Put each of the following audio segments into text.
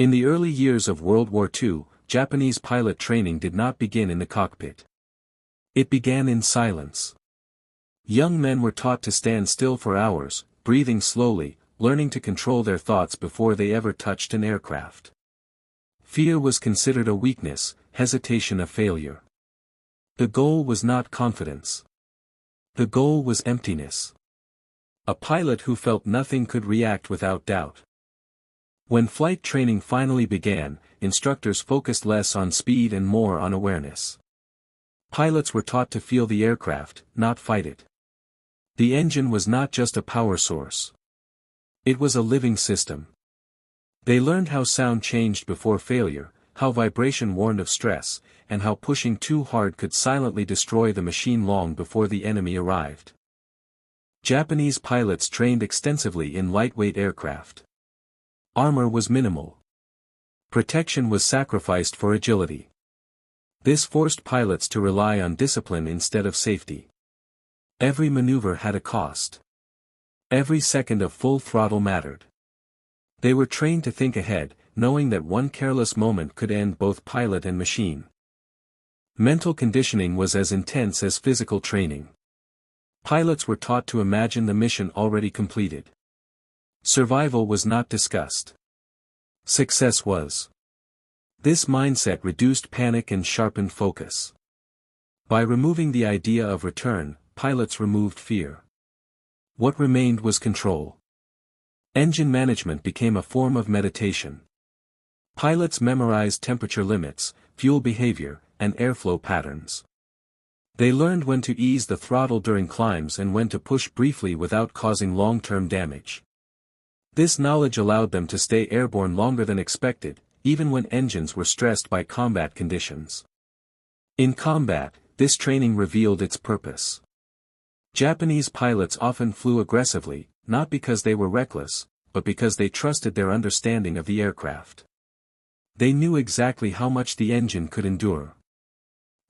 In the early years of World War II, Japanese pilot training did not begin in the cockpit. It began in silence. Young men were taught to stand still for hours, breathing slowly, learning to control their thoughts before they ever touched an aircraft. Fear was considered a weakness, hesitation a failure. The goal was not confidence. The goal was emptiness. A pilot who felt nothing could react without doubt. When flight training finally began, instructors focused less on speed and more on awareness. Pilots were taught to feel the aircraft, not fight it. The engine was not just a power source. It was a living system. They learned how sound changed before failure, how vibration warned of stress, and how pushing too hard could silently destroy the machine long before the enemy arrived. Japanese pilots trained extensively in lightweight aircraft. Armor was minimal. Protection was sacrificed for agility. This forced pilots to rely on discipline instead of safety. Every maneuver had a cost. Every second of full throttle mattered. They were trained to think ahead, knowing that one careless moment could end both pilot and machine. Mental conditioning was as intense as physical training. Pilots were taught to imagine the mission already completed. Survival was not discussed. Success was. This mindset reduced panic and sharpened focus. By removing the idea of return, pilots removed fear. What remained was control. Engine management became a form of meditation. Pilots memorized temperature limits, fuel behavior, and airflow patterns. They learned when to ease the throttle during climbs and when to push briefly without causing long-term damage. This knowledge allowed them to stay airborne longer than expected, even when engines were stressed by combat conditions. In combat, this training revealed its purpose. Japanese pilots often flew aggressively, not because they were reckless, but because they trusted their understanding of the aircraft. They knew exactly how much the engine could endure.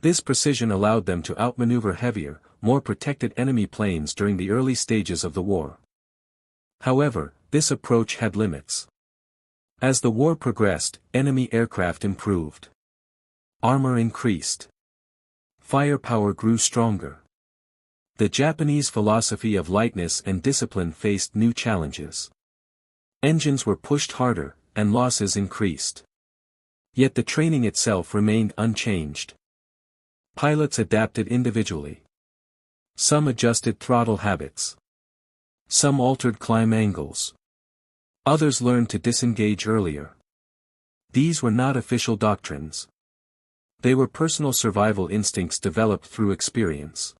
This precision allowed them to outmaneuver heavier, more protected enemy planes during the early stages of the war. However, this approach had limits. As the war progressed, enemy aircraft improved. Armor increased. Firepower grew stronger. The Japanese philosophy of lightness and discipline faced new challenges. Engines were pushed harder, and losses increased. Yet the training itself remained unchanged. Pilots adapted individually. Some adjusted throttle habits. Some altered climb angles. Others learned to disengage earlier. These were not official doctrines. They were personal survival instincts developed through experience.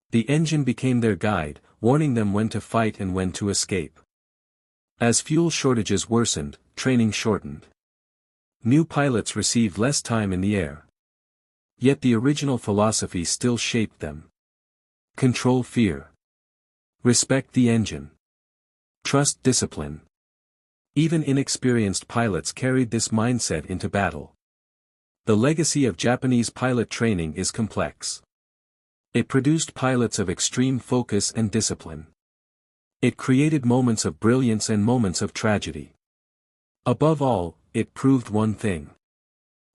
The engine became their guide, warning them when to fight and when to escape. As fuel shortages worsened, training shortened. New pilots received less time in the air. Yet the original philosophy still shaped them. Control fear. Respect the engine. Trust discipline. Even inexperienced pilots carried this mindset into battle. The legacy of Japanese pilot training is complex. It produced pilots of extreme focus and discipline. It created moments of brilliance and moments of tragedy. Above all, it proved one thing.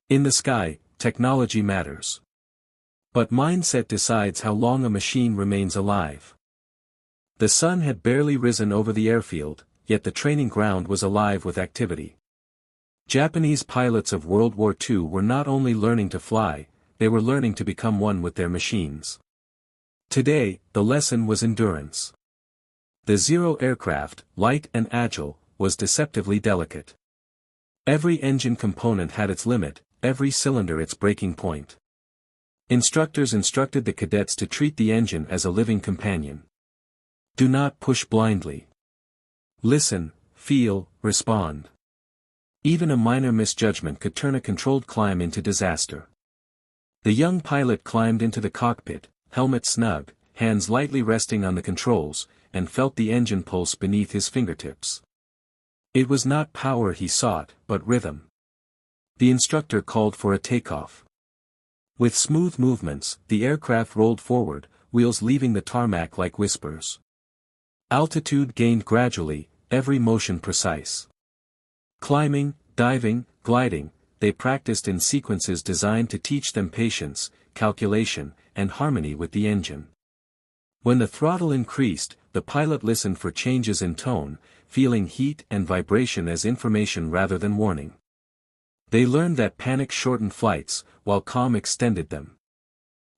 In the sky, technology matters. But mindset decides how long a machine remains alive. The sun had barely risen over the airfield, yet the training ground was alive with activity. Japanese pilots of World War II were not only learning to fly, they were learning to become one with their machines. Today, the lesson was endurance. The Zero aircraft, light and agile, was deceptively delicate. Every engine component had its limit, every cylinder its breaking point. Instructors instructed the cadets to treat the engine as a living companion. Do not push blindly. Listen, feel, respond. Even a minor misjudgment could turn a controlled climb into disaster. The young pilot climbed into the cockpit, helmet snug, hands lightly resting on the controls, and felt the engine pulse beneath his fingertips. It was not power he sought, but rhythm. The instructor called for a takeoff. With smooth movements, the aircraft rolled forward, wheels leaving the tarmac like whispers. Altitude gained gradually, every motion precise. Climbing, Diving, gliding, they practiced in sequences designed to teach them patience, calculation, and harmony with the engine. When the throttle increased, the pilot listened for changes in tone, feeling heat and vibration as information rather than warning. They learned that panic shortened flights, while calm extended them.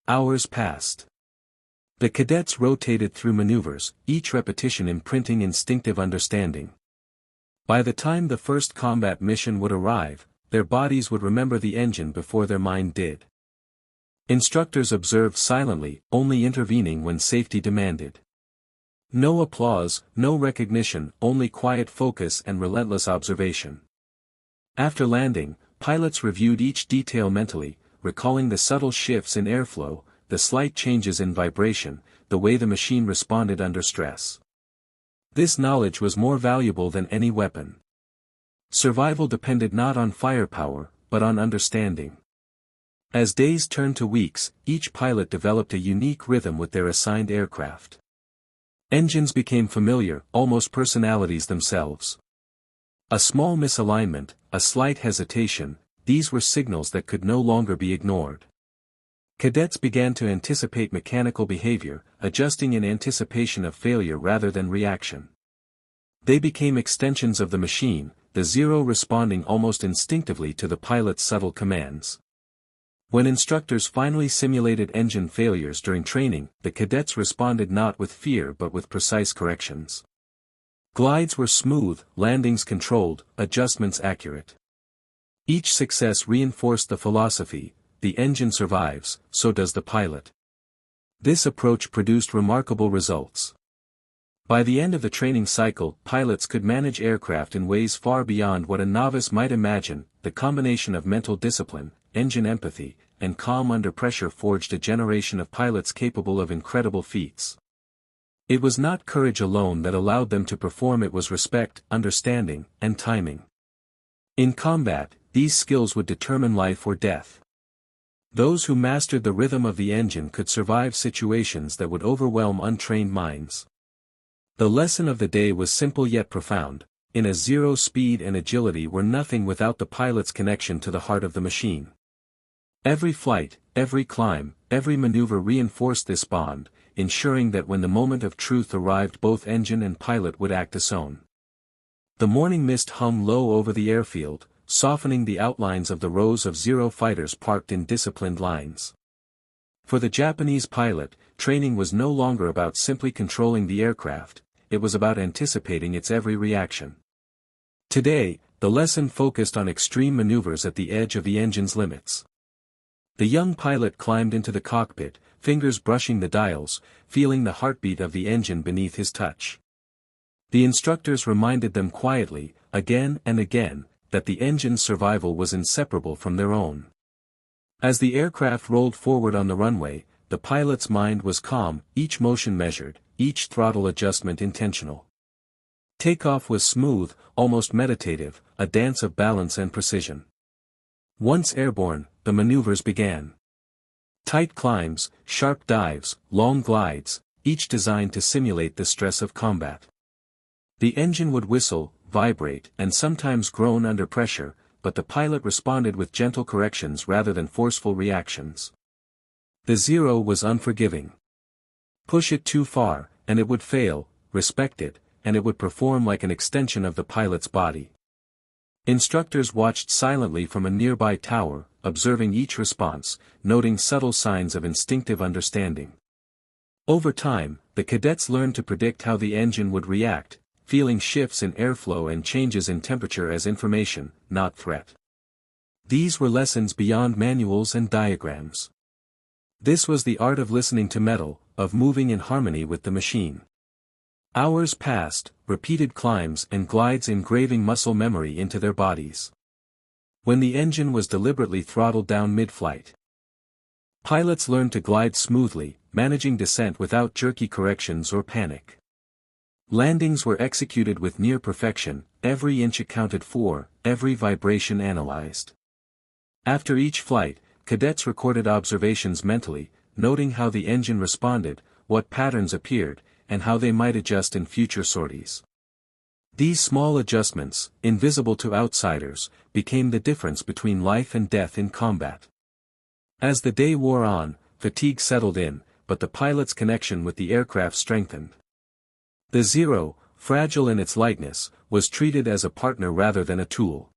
Hours passed. The cadets rotated through maneuvers, each repetition imprinting instinctive understanding. By the time the first combat mission would arrive, their bodies would remember the engine before their mind did. Instructors observed silently, only intervening when safety demanded. No applause, no recognition, only quiet focus and relentless observation. After landing, pilots reviewed each detail mentally, recalling the subtle shifts in airflow, the slight changes in vibration, the way the machine responded under stress. This knowledge was more valuable than any weapon. Survival depended not on firepower, but on understanding. As days turned to weeks, each pilot developed a unique rhythm with their assigned aircraft. Engines became familiar, almost personalities themselves. A small misalignment, a slight hesitation, these were signals that could no longer be ignored. Cadets began to anticipate mechanical behavior, adjusting in anticipation of failure rather than reaction. They became extensions of the machine, the Zero responding almost instinctively to the pilot's subtle commands. When instructors finally simulated engine failures during training, the cadets responded not with fear but with precise corrections. Glides were smooth, landings controlled, adjustments accurate. Each success reinforced the philosophy: the engine survives, so does the pilot. This approach produced remarkable results. By the end of the training cycle, pilots could manage aircraft in ways far beyond what a novice might imagine. The combination of mental discipline, engine empathy, and calm under pressure forged a generation of pilots capable of incredible feats. It was not courage alone that allowed them to perform, it was respect, understanding, and timing. In combat, these skills would determine life or death. Those who mastered the rhythm of the engine could survive situations that would overwhelm untrained minds. The lesson of the day was simple yet profound: in a Zero, speed and agility were nothing without the pilot's connection to the heart of the machine. Every flight, every climb, every maneuver reinforced this bond, ensuring that when the moment of truth arrived both engine and pilot would act as one. The morning mist hung low over the airfield, softening the outlines of the rows of Zero fighters parked in disciplined lines. For the Japanese pilot, training was no longer about simply controlling the aircraft, it was about anticipating its every reaction. Today, the lesson focused on extreme maneuvers at the edge of the engine's limits. The young pilot climbed into the cockpit, fingers brushing the dials, feeling the heartbeat of the engine beneath his touch. The instructors reminded them quietly, again and again, that the engine's survival was inseparable from their own. As the aircraft rolled forward on the runway, the pilot's mind was calm, each motion measured, each throttle adjustment intentional. Takeoff was smooth, almost meditative, a dance of balance and precision. Once airborne, the maneuvers began. Tight climbs, sharp dives, long glides, each designed to simulate the stress of combat. The engine would whistle, vibrate, and sometimes groan under pressure, but the pilot responded with gentle corrections rather than forceful reactions. The Zero was unforgiving. Push it too far, and it would fail; respect it, and it would perform like an extension of the pilot's body. Instructors watched silently from a nearby tower, observing each response, noting subtle signs of instinctive understanding. Over time, the cadets learned to predict how the engine would react, feeling shifts in airflow and changes in temperature as information, not threat. These were lessons beyond manuals and diagrams. This was the art of listening to metal, of moving in harmony with the machine. Hours passed, repeated climbs and glides engraving muscle memory into their bodies. When the engine was deliberately throttled down mid-flight, pilots learned to glide smoothly, managing descent without jerky corrections or panic. Landings were executed with near perfection, every inch accounted for, every vibration analyzed. After each flight, cadets recorded observations mentally, noting how the engine responded, what patterns appeared, and how they might adjust in future sorties. These small adjustments, invisible to outsiders, became the difference between life and death in combat. As the day wore on, fatigue settled in, but the pilot's connection with the aircraft strengthened. The Zero, fragile in its lightness, was treated as a partner rather than a tool.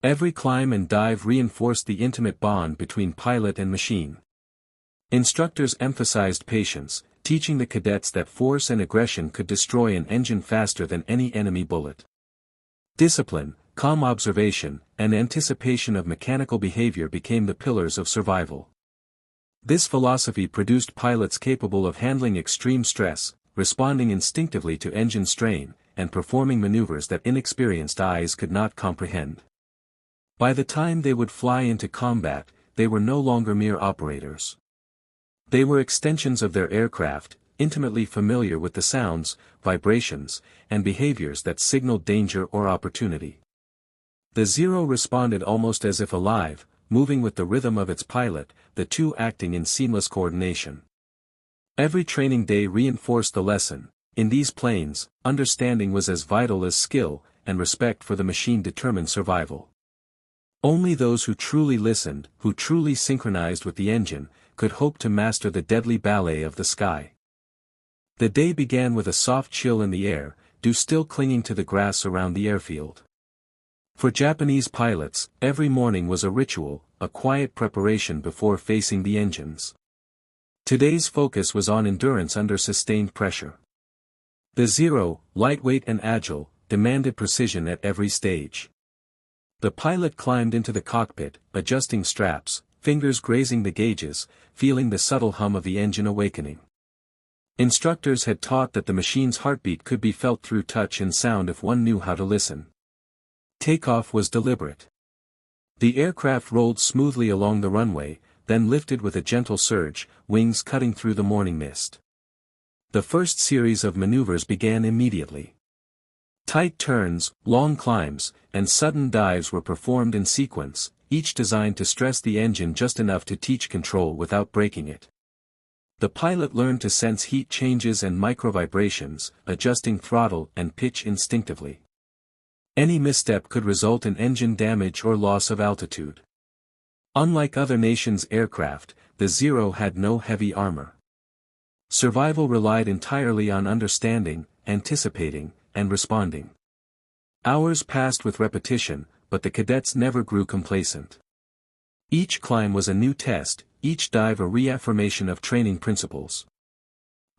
Every climb and dive reinforced the intimate bond between pilot and machine. Instructors emphasized patience, teaching the cadets that force and aggression could destroy an engine faster than any enemy bullet. Discipline, calm observation, and anticipation of mechanical behavior became the pillars of survival. This philosophy produced pilots capable of handling extreme stress, responding instinctively to engine strain, and performing maneuvers that inexperienced eyes could not comprehend. By the time they would fly into combat, they were no longer mere operators. They were extensions of their aircraft, intimately familiar with the sounds, vibrations, and behaviors that signaled danger or opportunity. The Zero responded almost as if alive, moving with the rhythm of its pilot, the two acting in seamless coordination. Every training day reinforced the lesson: in these planes, understanding was as vital as skill, and respect for the machine determined survival. Only those who truly listened, who truly synchronized with the engine, could hope to master the deadly ballet of the sky. The day began with a soft chill in the air, dew still clinging to the grass around the airfield. For Japanese pilots, every morning was a ritual, a quiet preparation before facing the engines. Today's focus was on endurance under sustained pressure. The Zero, lightweight and agile, demanded precision at every stage. The pilot climbed into the cockpit, adjusting straps, fingers grazing the gauges, feeling the subtle hum of the engine awakening. Instructors had taught that the machine's heartbeat could be felt through touch and sound if one knew how to listen. Takeoff was deliberate. The aircraft rolled smoothly along the runway, then lifted with a gentle surge, wings cutting through the morning mist. The first series of maneuvers began immediately. Tight turns, long climbs, and sudden dives were performed in sequence, each designed to stress the engine just enough to teach control without breaking it. The pilot learned to sense heat changes and microvibrations, adjusting throttle and pitch instinctively. Any misstep could result in engine damage or loss of altitude. Unlike other nations' aircraft, the Zero had no heavy armor. Survival relied entirely on understanding, anticipating, and responding. Hours passed with repetition, but the cadets never grew complacent. Each climb was a new test, each dive a reaffirmation of training principles.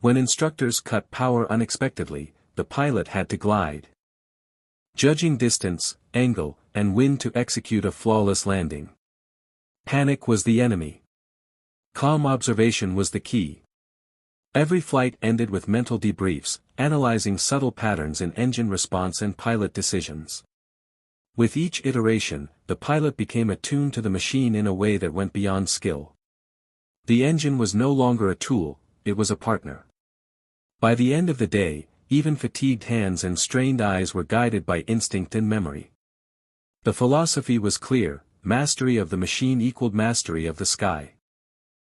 When instructors cut power unexpectedly, the pilot had to glide. Judging distance, angle, and wind to execute a flawless landing. Panic was the enemy. Calm observation was the key. Every flight ended with mental debriefs, analyzing subtle patterns in engine response and pilot decisions. With each iteration, the pilot became attuned to the machine in a way that went beyond skill. The engine was no longer a tool, it was a partner. By the end of the day, even fatigued hands and strained eyes were guided by instinct and memory. The philosophy was clear: mastery of the machine equaled mastery of the sky.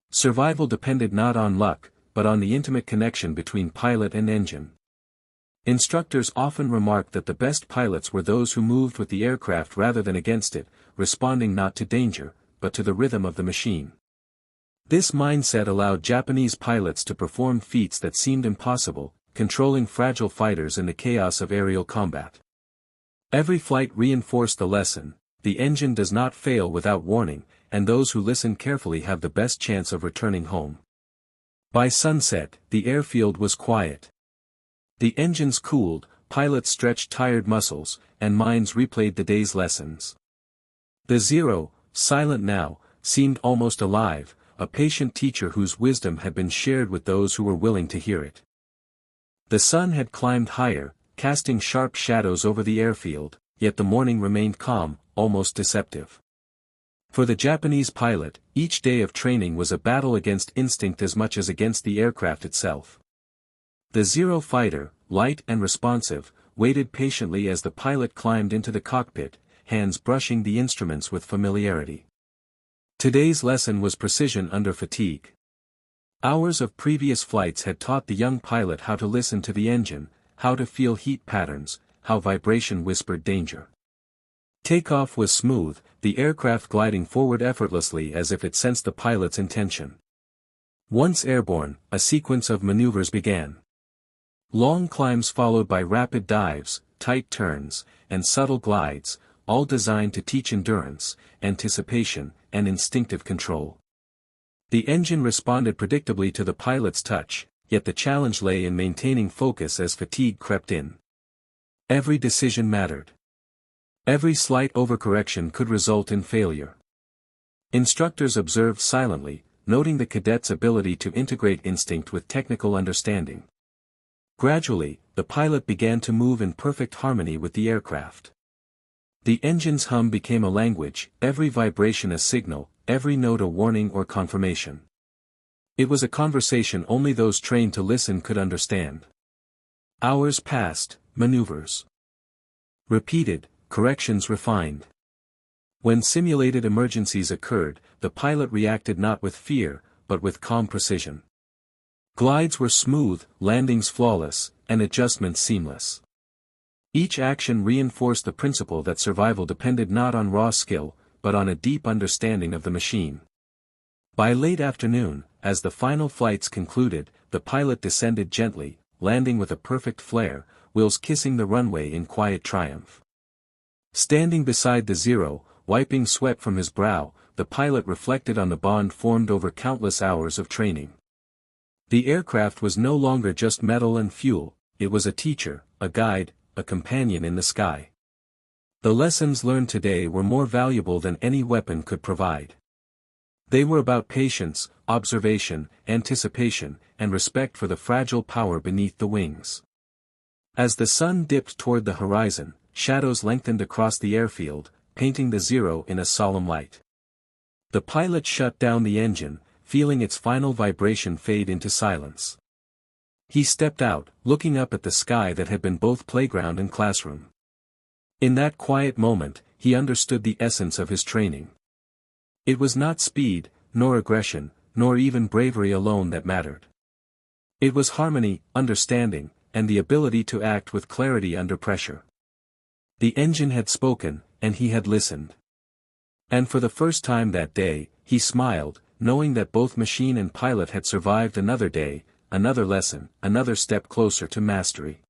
Survival depended not on luck, but on the intimate connection between pilot and engine. Instructors often remarked that the best pilots were those who moved with the aircraft rather than against it, responding not to danger, but to the rhythm of the machine. This mindset allowed Japanese pilots to perform feats that seemed impossible, controlling fragile fighters in the chaos of aerial combat. Every flight reinforced the lesson: the engine does not fail without warning, and those who listen carefully have the best chance of returning home. By sunset, the airfield was quiet. The engines cooled, pilots stretched tired muscles, and minds replayed the day's lessons. The Zero, silent now, seemed almost alive, a patient teacher whose wisdom had been shared with those who were willing to hear it. The sun had climbed higher, casting sharp shadows over the airfield, yet the morning remained calm, almost deceptive. For the Japanese pilot, each day of training was a battle against instinct as much as against the aircraft itself. The Zero fighter, light and responsive, waited patiently as the pilot climbed into the cockpit, hands brushing the instruments with familiarity. Today's lesson was precision under fatigue. Hours of previous flights had taught the young pilot how to listen to the engine, how to feel heat patterns, how vibration whispered danger. Takeoff was smooth, the aircraft gliding forward effortlessly as if it sensed the pilot's intention. Once airborne, a sequence of maneuvers began. Long climbs followed by rapid dives, tight turns, and subtle glides, all designed to teach endurance, anticipation, and instinctive control. The engine responded predictably to the pilot's touch, yet the challenge lay in maintaining focus as fatigue crept in. Every decision mattered. Every slight overcorrection could result in failure. Instructors observed silently, noting the cadet's ability to integrate instinct with technical understanding. Gradually, the pilot began to move in perfect harmony with the aircraft. The engine's hum became a language, every vibration a signal, every note a warning or confirmation. It was a conversation only those trained to listen could understand. Hours passed, maneuvers repeated, corrections refined. When simulated emergencies occurred, the pilot reacted not with fear, but with calm precision. Glides were smooth, landings flawless, and adjustments seamless. Each action reinforced the principle that survival depended not on raw skill, but on a deep understanding of the machine. By late afternoon, as the final flights concluded, the pilot descended gently, landing with a perfect flare, wheels kissing the runway in quiet triumph. Standing beside the Zero, wiping sweat from his brow, the pilot reflected on the bond formed over countless hours of training. The aircraft was no longer just metal and fuel, it was a teacher, a guide, a companion in the sky. The lessons learned today were more valuable than any weapon could provide. They were about patience, observation, anticipation, and respect for the fragile power beneath the wings. As the sun dipped toward the horizon, shadows lengthened across the airfield, painting the Zero in a solemn light. The pilot shut down the engine, feeling its final vibration fade into silence. He stepped out, looking up at the sky that had been both playground and classroom. In that quiet moment, he understood the essence of his training. It was not speed, nor aggression, nor even bravery alone that mattered. It was harmony, understanding, and the ability to act with clarity under pressure. The engine had spoken, and he had listened. And for the first time that day, he smiled, knowing that both machine and pilot had survived another day, another lesson, another step closer to mastery.